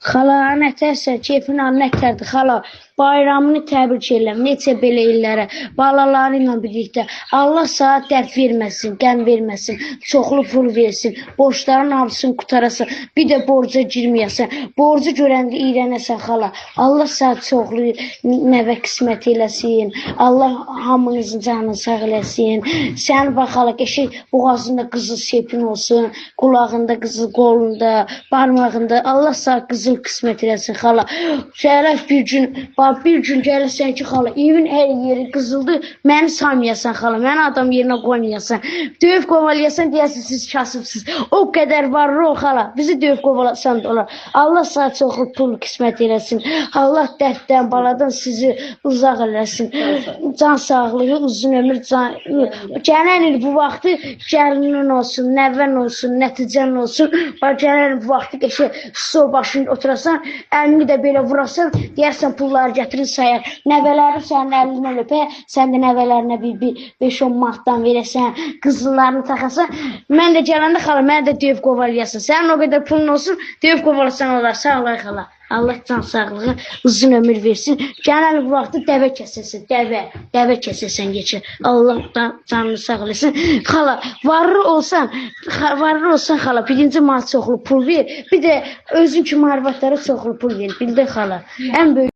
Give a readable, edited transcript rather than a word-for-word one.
Xala, nətərsə, keyfin nətərdir, xala. Bayramını təbrik edirəm, neçə belə illərə, balaları ilə birlikdə. Allah sənə dərd verməsin, qəm verməsin, çoxlu pul versin, borçların hamısını qutarasan, bir də borca girməyəsən, borcu görəndə iyrənəsən, xala. Allah sənə çoxlu nəvə qismət eləsin, Allah hamınızın canını sağ eləsin. Sən bax, xala, qəşək boğazında qızıl şepin olsun, qulağında qızıl, qolunda, barmağında. Allah sənə qızıl qismət eləsin, xala. Şərəf bir gün gəlirsən ki, xala, evin hər yeri qızıldır, məni saymayasan, xala, məni adam yerinə qoymayasan, döyüb qovalayasan, deyəsin, siz kasıbsınız. O qədər varır o, xala, bizi döyüb qovalasan da olar. Allah sənə çoxlu pul qismət eləsin. Allah dərddən, baladan sizi uzaq eləsin. Can sağlığı, uzun ömür, gələn il bu vaxtı gəlinin olsun, nəvən olsun, nəticən olsun. Gələn il bu vaxtı qəşək stol başında oturasan, əlini də belə vurasan, deyərsən pulları gətirin sayar. Nəvələrin sənin əlindən öpə, sən də nəvələrinə bir 5-10 manatdan verəsən, qızıllarını taxasan. Mən də gələndə, xala, mən də döyüb qovalayasın. Sənin o qədər pulun olsun, döyüb qovalasan olar. Sağ olay, xala. Allah can sağlığı, uzun ömür versin. Gələn bu vaxtı dəvə kəsəsən, dəvə kəsəsən geçir. Allah da canını sağ eləsin. Xala, varlı olsan, xala, birinci mal çoxlu pul ver, bir də özün kimi arvadlara çoxlu pul ver, bildin, xala. Ən böyük